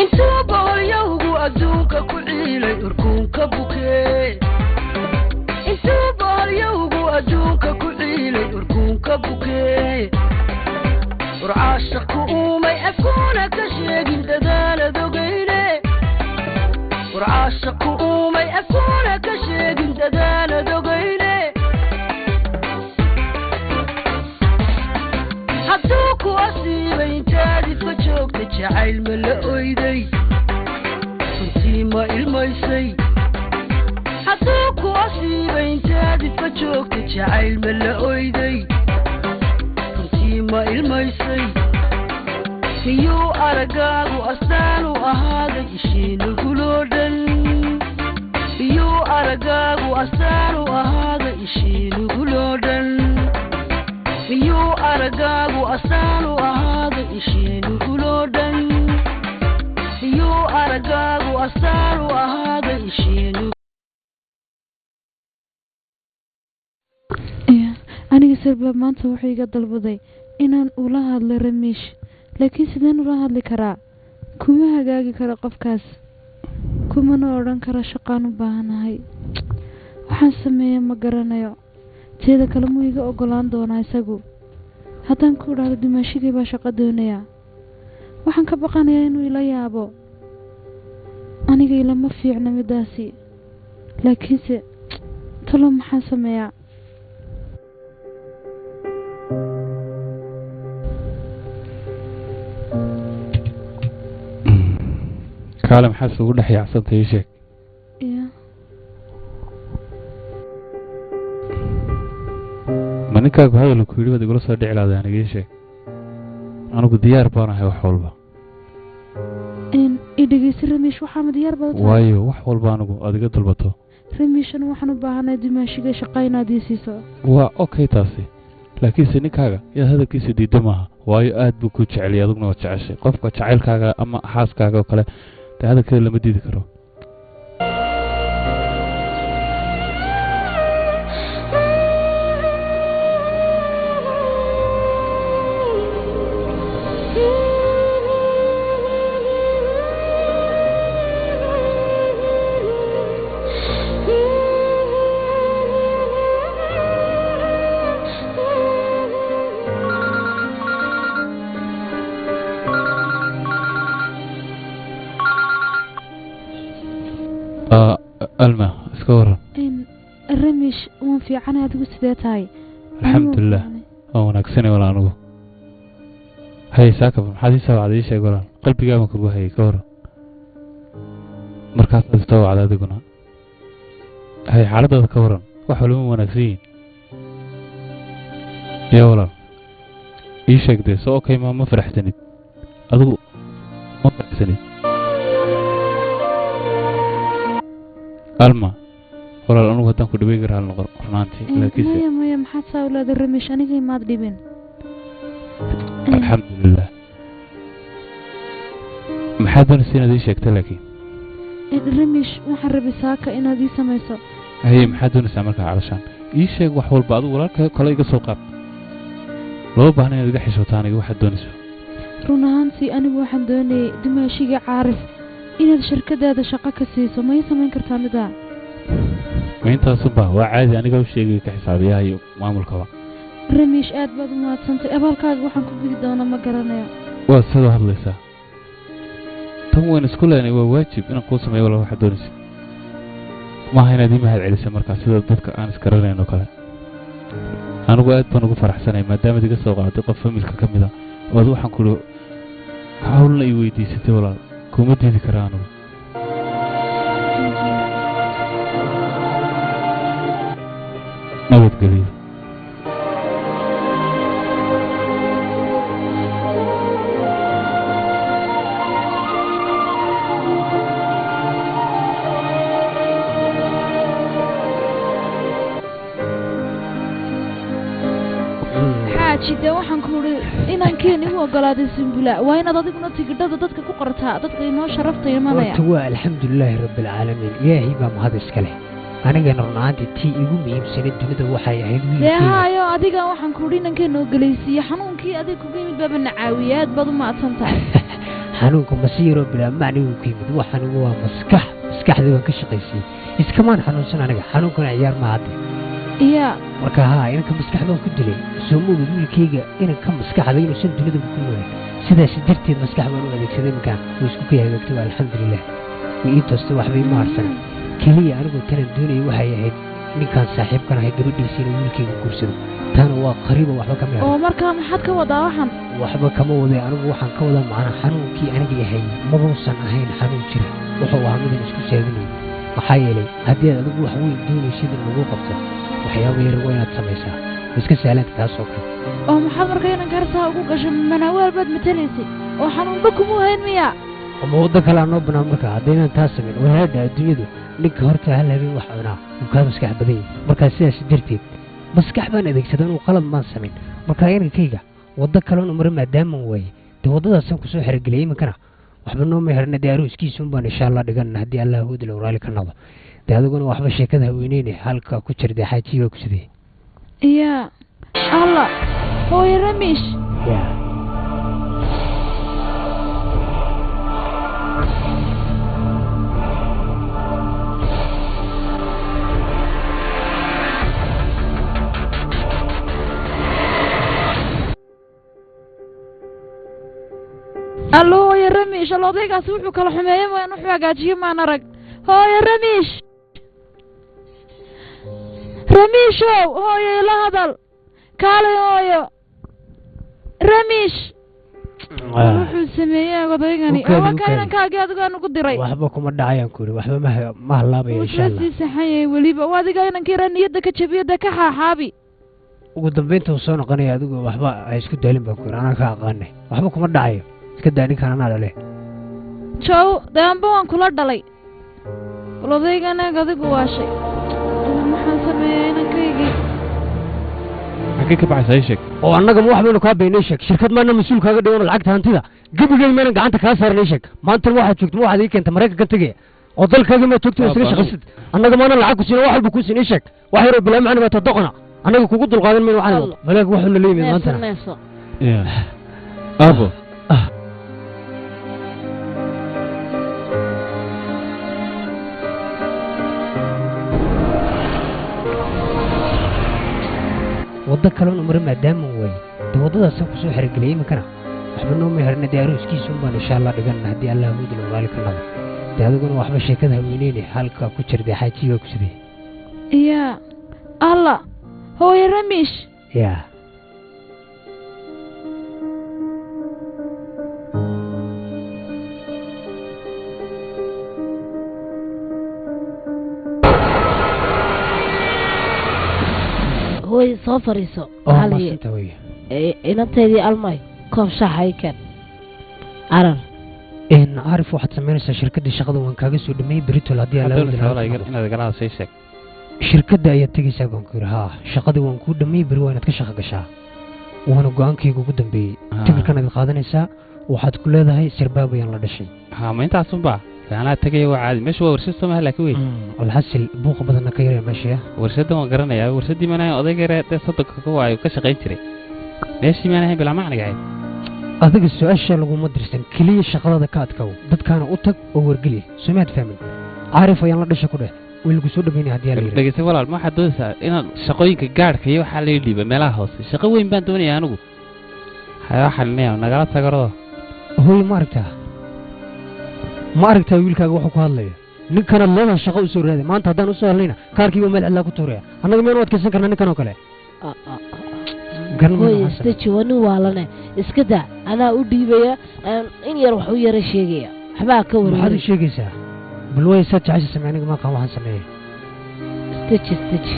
intuu boolyowgu adduunka ku ciilay urkuunka bukee intuu boolyowgu adduunka ku ciilay urkuunka bukee urcaashaqku uumay afkuuna ka sheegin dadaalad ogeyne urcaashaqku uumay afkuuna ka sheegin dadaalad ogeyne hadduu ku asiibay intaadid ka joogta jacayl ma la oyday runtii ma ilmaysay hadduu ku asiibay intaadid ka joogta jacayl ma la oyday runtii ma ilmaysay miyuu aragaagu astaanu ahaaday ishiinuguloo dhan miyuu aragaagu astaanu ahaaday ishiinuguloo dhan miyuu aragaagu astaanu ahaaday ishiinuguloo dhan miyuu aragaagu astaanu ahaaday ishiinug aniga sarbaab maanta wuxuu iga dalbaday inaan ula hadlo Ramesh laakiin sideen ula hadli karaa kuma hagaagi karo qofkaas kumana odhan karo shaqaan u baahanahay waxaan sameeyaa ma garanayo teeda kale muu iga ogolaan doonaa isagu haddaan ku idhaahdo dimaashigay baa shaqo doonaya waxaan ka baqanayaa inuu ila yaabo aniga ilama fiicna midaasi laakiinse talo maxaan sameeyaa كلام حاسس ولا حي عصبت يشك منك هذا اللي كوري بدي أقول صدق على هذا أنا جيشك أنا قد ديار بانا هي وحولبا إن إذا جيس رميش وحنا ديار بانا وايو وحولبا أنا قد أدي قتل بتو رميش أنا وحنا بانا دمشق شقينا دي سيسا أوكي تاسي لكن سنك هذا يا هذا كيس دي دمها وايو آد بكوتش عليه أظن وتشعشي قفك تعال كذا أما حاس كذا وكله هذا كله لما دي ذكره ألما سكورة إن الرمش وان في عنها تقول سديتاي الحمد لله أو نكسني ولا نقول هاي ساكب حديث سوا عادي شيء قران قلبي قام كروه هاي كورة مركز تستوى على ذقنا هاي حالة كورة وحلوم ونكسين يا ولا إيش كده سو كي ما فرحتني أدو ما فرحتني ألما ولا أنا وهتان كل بيجر هالنقر حنانتي لكن ما محد ساولا درمش أنا جاي ما أدري الحمد لله محد نسينا دي شكت لكن الرمش محرب ساكا إن هذه سميسة هي محد نسمعك علشان إيش وحول بعض ولا كلا يقص القط لو بهنا يلقى حشوتاني واحد دونسه رونهانسي أنا واحد دوني دمشق عارف إن الشركة هذا شقة كسيسة ما يسمين كرتان ده ما أنت صبا وعادي أنا قبل شيء كحسابي هاي ما ملكوا رميش آد بعد ما تسنتي أبالك وحن كبير دونا ما قرنا وصلوا هالليسا تم وين سكول يعني واجب أنا قوس ما يولا واحد دونس ما هنا دي ما هالعلي سمركا سيدا ضدك أنا سكرنا إنه كله أنا قاعد بنقول فرح سنة ما دام دي قصة وقاعد تقف ملك كم ده وذو حنقوله حاولنا يويدي ستي ولا كومتي ذكرانه نبض قليل حاجة waxaan ku uri inaan keenay u ogolaaday Simbula waa inaad adiguna tigidhada dadka ku qortaa dadka inoo sharafta imanaya waa alxamdulillaah rabbil caalamiin ilaahi baa mahad iska leh aniga nornaantii tii igu miimsanay dunida waxay ahayd leeyahay adiga waxaan ku uri inaan keenay ogoleysiyo xanuunkii adiga ku yimid baba nacaawiyaad bad uma adsantahay xanuunka masiiro bilaa macnigu ku yimid waxaanigu waa maskaxdii waan ka shaqaysay iskamaan xanuunsan aniga xanuunkana ciyaar ma hadde yaa marka haa inanka maskaxda waan ku dilay soo ma ogid wiilkayga inanka maskaxda inuusan dunida ku noolin sidaas darteed maskax baan u adeegsaday iminkaan way isku kay hagaagtay waa alxamdulilah way ii toostay waxbay ma harsan keliya anigu tanan doonayay waxay ahayd ninkaan saaxiibkan ahay gabadhiisa inuu wiilkayga guursado taana waa qariiba waxba kama yahay oo markaa maxaad ka wadaa waxan waxba kama waday anigu waxaan ka wadaa macnaa xanuunkii aniga yahay mabuusan ahayn xanuun jira wuxuu ahaa midaan isku saadinayo maxaa yeelay haddii aad adigu wax weyn doonaysid in lagu qabto waxyaaba yar waa inaad samaysaa iska saalaanta taasoo kale oo maxaad markaa inan gartaa ugu gasho manaawaal baad matalaysay oo xanuunba kuma hayn miya ama waddo kale aan noo banaan markaa haddaynaan taas samayn walaadha adduunyadu ninka horta hal habeen wax cunaa uu kaa maskax badan yahay markaa sidaas darteed maskax baan adeegsadan uu qalad maan samayn markaa inankayga waddo kaleon umare maadaaman waaye dee waddadaasaan kusoo xerogeliyay iminkana waxba nooma herna dee arooskiisuun baan insha allah dhiganna haddii allah awoodi low raali ka noqdo dee adiguna waxba sheekada haweyneyne halka ku jir dee xaajiyi baa ku sidee yaa alla hooyo ramiish yaa allo hooyo ramiish allo odaygaasi wuxuu kala xumeeyey maan wuxuu hagaajiyo maan arag hooyo ramiish ramiishow hooyo ila hadal kaalay hooyo ramiish wuxuu sameeyey odaygani waa ka inankaagii adigaan ugu diray waxba kuma dhacayaan ku yidhi waxba ma halaabaya insha allah sii saxan yahay weliba waa adiga inankii niyadda ka jabiyada ka xaaxaabi ugu dambaynta uu soo noqonaya adigu waxba ha isku daalin baan ku yidhi anaa ka aqaanay waxba kuma dhacayo iska daa ninkaan anaa dhale jow daanba waan kula dhalay bal odayganaag adigu waashay maxaan sameeyaa inankaygii xaggee ka baxaysa ii sheeg oo annagama wax baynu kaa baynay sheeg shirkad maana mas-uul kaaga dhigan lacagta hantida gebigeed maynan gacanta kaa saaran ii sheeg maantana waxaad joogto ma waxaad ii keenta maraykanka tegaya oo dalkaagii maa joogto isaga shaqaysid annaga maana lacag ku siina wax walba kuu siin ii sheeg wax yaroo bilaa macna baa tadoqona annaga kugu dulqaadan mayno waxaan wado malaag waxuuna la yimid maantana aabo waddo kaleon umare maadaaman waaye dee waddadaasaan kusoo xerogeliyay iminkana waxba nooma herna dee arooskiisuun baan insha allah dhiganna haddii allah awoodi low raali ka noqdo dee adiguna waxba sheekada haweyneyne halka ku jir dee xaajiyi baa ku sidee yaa alla hooyo ramiish yaa hooy soo fariiso maasanta wey inanteedii almay koob shaaxa keen carar caarif waxaad samaynaysaa shirkaddii shaqada waan kaaga soo dhameeyey beritol haddii inaad galaada sii sheeg shirkadda ayaad tegaysaa baan ku yidhi haa shaqadii waan kuu dhameeyey beri waa inaad ka shaqo gashaa waana go-aankayga ugu dambeeyey tikirkan aad qaadanaysaa waxaad ku leedahay sirbaab ayaan la dhashay haa ma intaasunba anaa tegaya waa caadi meesha waa warshad soo maha laakiin wey alxasil buuqa badanna ka yaraya meeshaya warshaddan waan garanayaa warshaddii maanahayn odayga yare dee soddonka ka waayo ka shaqayn jiray meeshii maanahayn bilaa macniga ahayd adiga su-aasha laguma dirsan keliya shaqadada ka adkaw dadkaana u tag oo wargeliya soomaad fahmin caarif ayaan la dhasha ku dheh way lagu soo dhameynaya haddii ala dhegeystay walaal ma waxaad doonaysaa inaad shaqooyinka gaadhka iyo waxaa laga dhiiba meelaha hoose shaqo weyn baan doonayaa anigu hayaa xalinaya nagala tagarado hooy ma aragtaa wiilkaaga wuxuu ku hadlaya ninkanaad leedaha shaqo u soo raaday maanta haddaan usoo helnayna kaarkiiba meel cidlaa ku tuuraya annaga miyanu adkaysan karnaa ninkan oo kale hooy istaji waa nin waalane iska daa anaa u dhiibaya in yar wax u yara sheegaya waxbaa ka wareegay maxaad u sheegaysaa bal way saad jecesha samey aniga maaqaan waxaan sameeyey istaji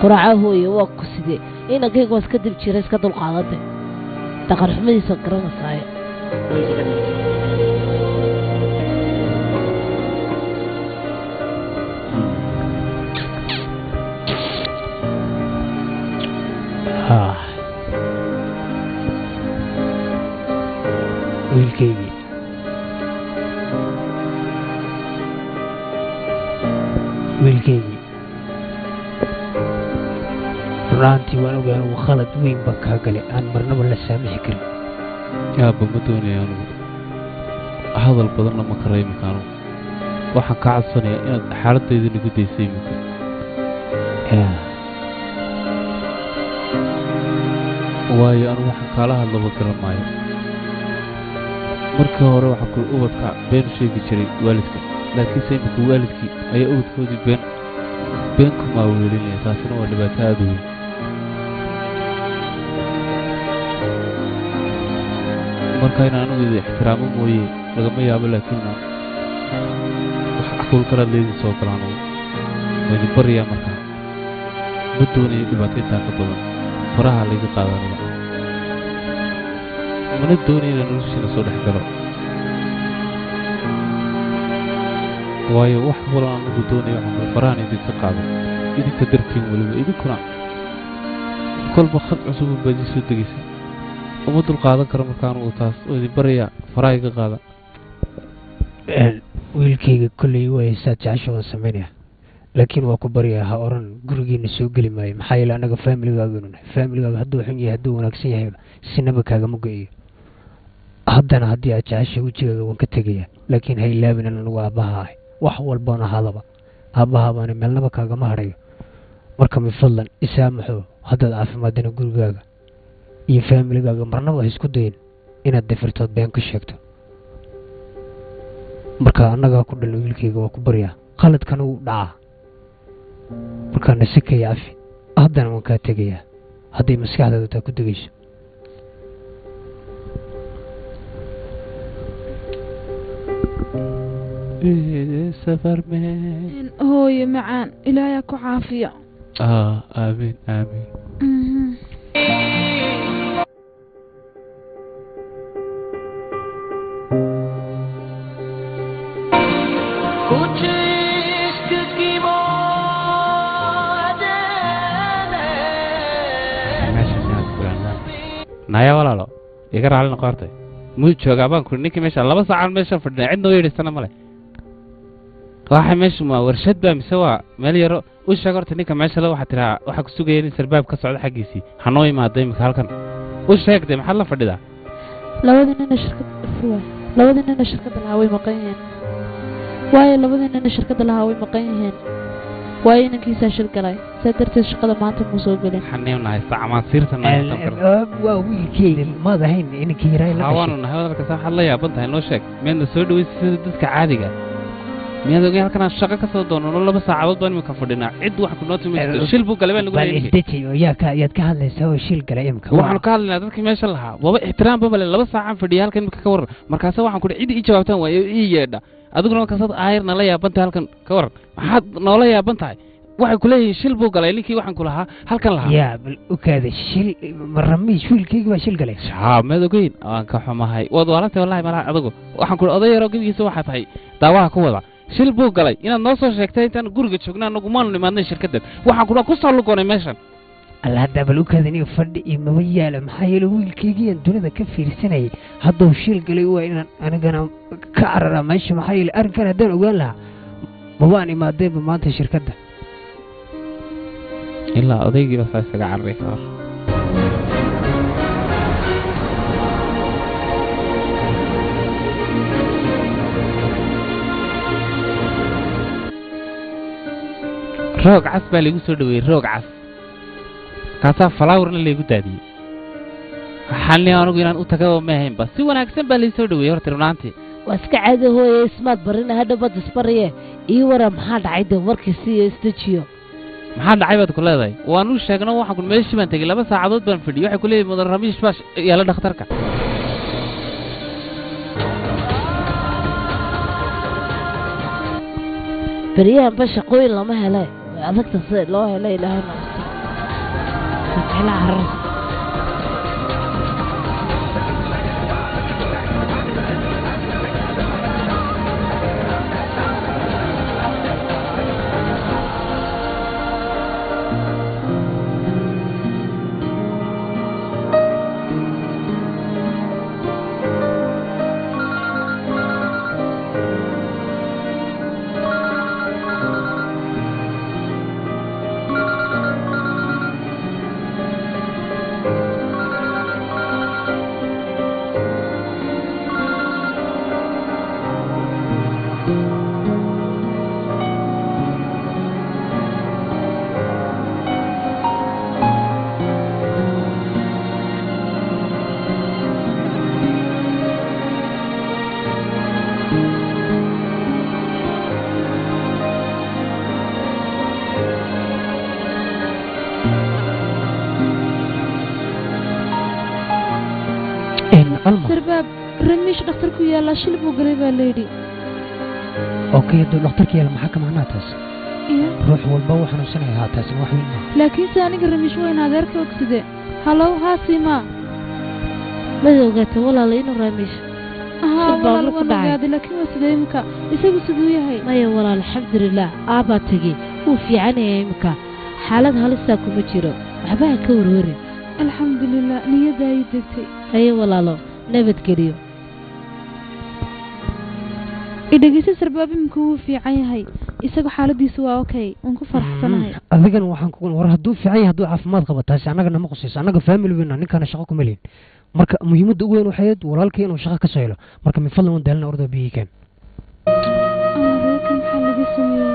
quraaca hooye waa ku sidee inankayga waa iska dib jira iska dulqaadade dhaqan xumadiisa garanaysaay wiilkaygii runaantii waan ogahay uu khalad weyn baan kaa galay aan marnaba la saamixi karin yaaba ma doonaya anugu hadal badanna ma karaymi kaano waxaan ka codsanayaa inaad xaaladayda nagu daysay iminka waayo anigu waxaan kaala hadlaba garan maayo markii hore waxaa kula ubadka been sheegi jiray waalidka laakiinse iminka waalidkii ayaa ubadkoodii been ku maaweelinaya taasina waa dhibaato aada weyn marka in anigu idi ixtiraamo mooye lagama yaabo laakiin wax aqul kalaad leedin soo galaan waa idin baryaa markaa ma doonayo dhibaato intaa ka badan faraha layga qaadanaya mana doonayo inaan noloshiina soo dhex galo waayo wax walan anigu doonayo waxaan kale farahan idinka qaado idinka dartiin weliba idinkuna kolba khad cusub baad ii soo degaysa uma dul qaadan karo markaan uu taas oo idin barayaa faraha iga qaada wiilkayga kolley waysaa jecesha waan samaynaya laakiin waa ku baryaa ha oran gurigiina soo geli maayo maxaa yeele annaga faamiligaageenu nahay faamiligaaga hadduu xun yahay hadduu wanaagsan yahayba sinaba kaagama go-iyo haddana haddii aad jecesha wejigaaga waan ka tegayaa laakiin ha ilaabin in anigu aabbaha ahay wax walboona ahaadaba aabbaha baana meelnaba kaagama hadhayo marka mifadlan isaamaxo haddaad caafimaadina gurigaaga iyo faamiligaaga marnaba ha isku dayin inaad dafirtood been ka sheegto marka annagaa ku dhalna wiilkayga waa ku baryaa qaladkana wuu dhacaa markaa nasikaya cafi haddana waan kaa tegayaa hadday maskaxdaada taa ku degayso hooye macaan ilaayaa ku caafiya aamiin aamiin naya walaalo iga raali noqo hortay muu joogaa baan kuri ninkii meesha 2 saacaan meesha fadhina cid noo yeedhisana male waxa meesha ma warshad baa mise waa meel yaro u sheeg horta ninka meesha la waxa tiraa waxa ku sugayay in sarbaab ka socdo xagiisii hanoo imaaday imika halkan u sheegday maxaa la fadhidaa labadina shirkadda lahaa way maqan yihiin waayo labadina shirkadda lahaa way maqan yihiin waayo inankiisaa shir galay saa darteed shaqada maanta muu soo gelin xaniibnahay sacmaan siirtan waa wiilkeyga maad ahayn inankii yaraa la hawaanu nahay hadalka saa waxaad la yaaban tahay noo sheeg miyaadna soo dhawaysa sida dadka caadiga miyaad ogay halkan aan shaqo ka soo doono 2 saacadood baan imika fadhinaa cid wax ku noo timaado shil buu galay baan lagu leeyahay yaad ka hadlaysaa oo shil galay imika waxaan ka hadlaynaa dadkii meesha lahaa waba ixtiraam bale 2 saacaan fadhiya halkan imika ka waran markaas waxaan ku cid ii jawaabtaan waa ii yeedha adiguna markaas aayarna la yaaban tahay halkan ka waran maxaad noola yaaban tahay waxay ku leeyihiin shil buu galay ninkii waxaan ku lahaa halkan lahaa yaa bal u kaada shil maramiis wiilkayga waa shil galay maad ogeyn aan ka xumahay waad waalantay wallahi malaha adigu waxaan ku oday yaro gebigiisa waxaa tahay daawaha ku wada shil buu galay inaad noo soo sheegtay intaan guriga joognaa anagu maanu nimaadnay shirkaddan waxaan ku soo lugoonay meeshan alla hadda bal u kaada niyo fadhi iyo maba yaala maxaa yeele wiilkaygii dunida ka fiirsanayay hadduu shil galay waa inaan anigana ka cararaa meesha maxaa yeele arrinkan haddaan ogaan lahaa mabaan imaadeenba maanta shirkadda ilaa odaygiiba saa isaga carray ka hor roog cas baa laygu soo dhaweeyey roog cas kaasaa falaawrna laygu daadiyey waxaan anigu inaan u tagaba ma ahaynba si wanaagsan baa lay soo dhaweeyey horta runaantii waa iska caadi hooye ismaad barina hadha bad isbariye ii wara maxaa dhacay de warkii siiyo isdejiyo maxaa dhacay baad ku leedahay waanu sheegno waxaan ku meeshii baan tegey 2 saacadood baan fadhiyey waxay ku leeyihiin mudan ramiish baa yaala dhakhtarka beryahanba shaqooyin lama hele way adagta sida loo helay ilaahay noqoto sakela carar سرباب رميش دكتورك يلا شلبو قريبا ليدي اوكي دو دكتورك يلا محاكم عنها تاس روح والبو حنوسني ها تاس واحد منها لكن ثاني رميش وين هذاك وكسده هلو هاسيما ما دوغت ولا لينو رميش والله لكن وسديمك يسوي سدويه هي ما ولا الحمد لله ابا تجي وفي عيني امك حالتها لسه كما جيرو waxba ka warwarin alxamdulillah niyada ay degtay ay walaalo nabad geliyo idagisa sarbaabimku wuu fiican yahay isaga xaaladiisu waa okay aan ku faraxsanahay adigan waxaan ku war haduu fiican yahay haduu caafimaad qabo taasi anaga nama qosayso anaga family weyn ninkana shaqo ku meelin marka muhiimadda ugu weyn waxay walaalkeen inuu shaqo ka soo helo marka min fadlan waan daalna ordo biikan kan xaaladiisu sameeyay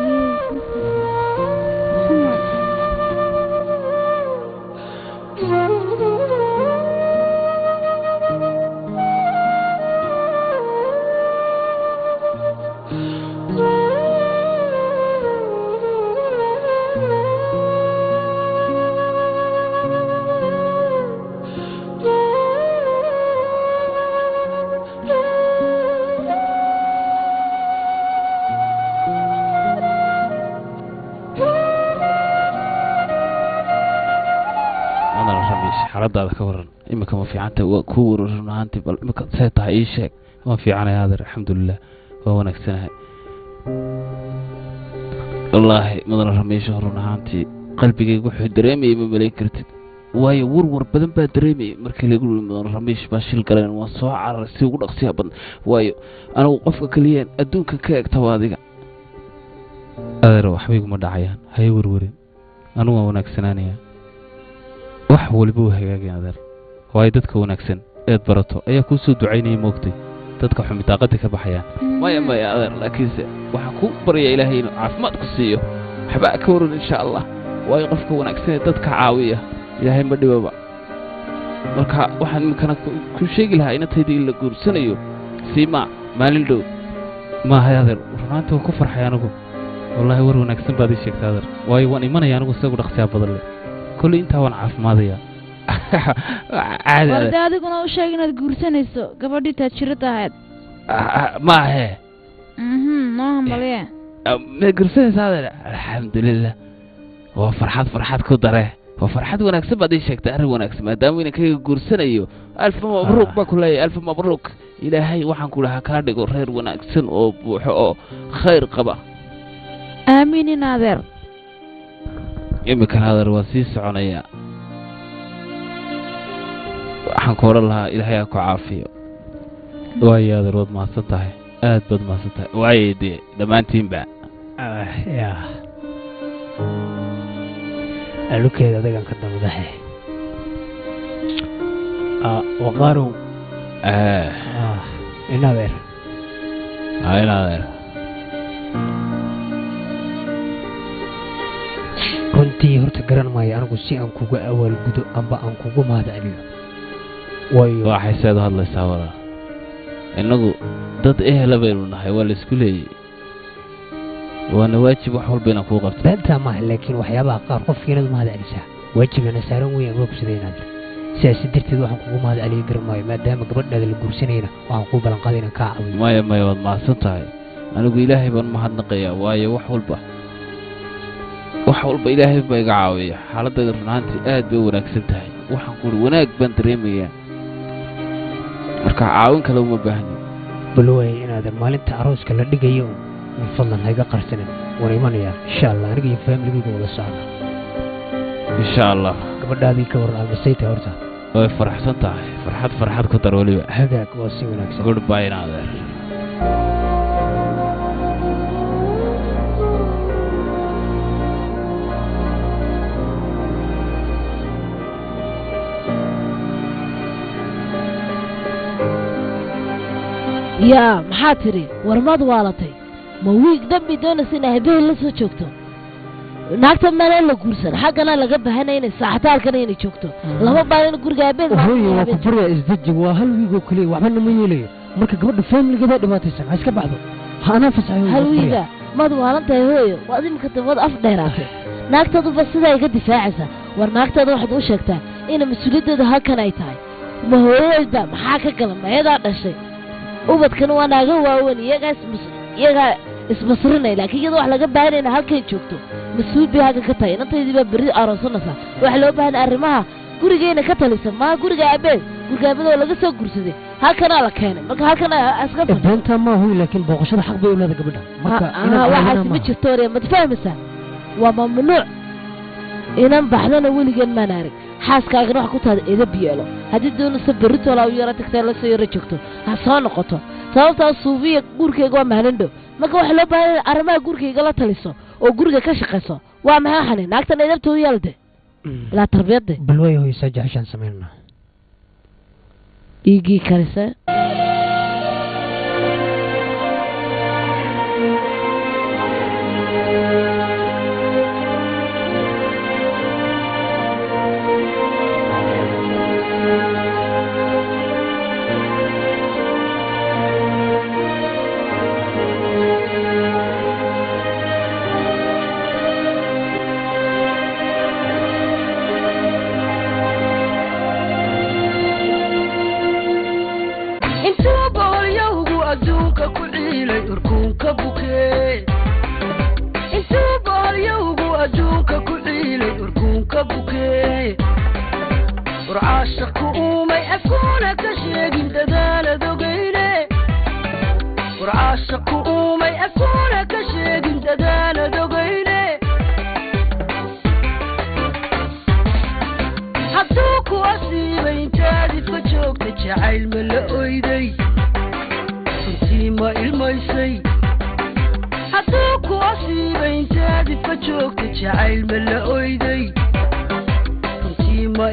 xaaladaada ka waran imika ma fiicanta waa ku waran ahaantii bal imika say tahay ii sheeg ma fiicanay adeer alxamdulilah waa wanaagsanahay wallaahi madana rameysho run ahaantii qalbigaygu wuxuu dareemayay ma malayn kartid waayo warwar badan baa dareemayay markii lagu yiri madana rameysh baa shil galeen waa soo cararay si ugu dhaqsiya badan waayo anigu qofka kaliyeen adduunka ka egta waa adiga adeer waxba iguma dhacayaan hay warwarin anigu waa wanaagsanaanayaa wax walba uu hagaagay adeer way dadka wanaagsan ee barato ayaa ku soo ducaynay moogtay dadka xumitaaqada ka baxayaan maya adeer laakiin waxa ku bariya ilaahay inuu caafimaad ku siiyo waxba ka waran insha Allah way qofka wanaagsan ee dadka caawiya ilaahay ma dhibaba marka waxaan imkana ku sheegi lahaa in taydii la guursanayo siima maalin dhow ma hay adeer runtii ku farxay anigu wallahi war wanaagsan baad ii sheegtay adeer way waan imanaya anigu isagu dhaqsiya badan leh كل أنت وأنا عارف ماضية عادي ولدي كنا وشايفين الجورسنيسو قبل دي تشرتها هاد ما هي ما هم بليه ما الجورسنيس هذا الحمد لله وفرحات كدره وفرحات وانا اكسب هذه الشيء تعرف وانا اكسب ما دام وين كي جورسنيو ألف مبروك بكله ألف مبروك إلى هاي وحن كلها كارد غير وانا اكسن أو بوحو خير قبا آمين ناظر يمكن هذا الوسيس عنيا حنقول الله إلهي أكو عافية وهي هذا الوضع ما سطحي بد ما سطحي وهي دي دمان تيمبا يا قالوا كده ده كان كده مضحي وقارو ناظر هاي ناظر runtii horta garan maayo anigu si aan kugu awal gudo amba aan kugu mahadceliyo waayo waxay saad hadlaysaa wala inagu dad ehla baynu nahay waa la isku leeyay waana waajib wax walba inaan ku qabto banta ma laakiin waxyaabaha qaar qofkiina mahadcelisaa waajibana saaran weeyaan waa ku sideenaad sidaas dirteed waxaan kugu mahadceliyo garan maayo maadaama gabadhaada la guursanayna waxaan ku balan qaadayna ka caawiyo maya waad mahadsan tahay anigu ilaahay baan mahadnaqayaa waayo wax walba إلهي بيقعاوي حالة رنانتي bay wanaagsan tahay waxaan ku wanaag baan dareemayaa marka caawin kale uma baahni balway inaad maalinta arooska la dhigayo min fadlan hayga qarsanin waan imanaya insha Allah aniga iyo family-gayga wada socda insha Allah gabadhaadii ka waran almasayta horta way faraxsan tahay farxad ku dar waliba hagaag waa si wanaagsan goodbye naadeer يا محاتري ورماد والتي ma wiig dambi doonaysa inay habeen la soo joogto naagta meel la guursan xaqana laga baahanay inay saaxtaalkana inay joogto laba baalin guriga habeen hooyo waa ku bariya isdaji waa hal wiigo kaliya waxba ma yeelayo marka gabadha family-geeda dhibaataysan iska baxdo ana fasaxay hal wiiga mad waalantahay hooyo waa imka dabad af dheeraatay naagtadu bas sida ay ka difaacaysa war naagtadu waxaad u sheegtaa in mas'uuliyadeedu halkan ay tahay ma hooyada maxaa ka galan mayada dhashay ubadkan waa naaga waaweyn iyaga isbasrinay laakiin iyada wax laga baahanayna halkay joogto mas'uul bay haga ka tahay inantaydii baa berri aroosanaysa waxa loo baahan arrimaha gurigeena ka talisa ma guriga aabee guriga aabadoo laga soo gursaday halkana la keenay marka halkana aska beenta ma huwi laakiin booqashada xaq bay u leedahay gabadha marka waxa ma jirto reer ma fahmaysaa waa mamnuuc inan baxdana weligeed ma naarag xaaskaagana wax ku taada edab yeelo haddii doonaysa berri toolaa u yara tagtay la soo yara joogto ha soo noqoto sababtaa suubiya gurigayga waa maalindho marka waxa loo baahan arrimaha gurigayga la taliso oo guriga ka shaqayso waa maxay xanin naagtan edabta u yeelde ilaa tarbiyadde bal way hoysaa jahashaan samaynaa dhiiggii karisa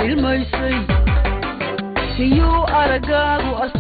ilmaysay iyo aragaagu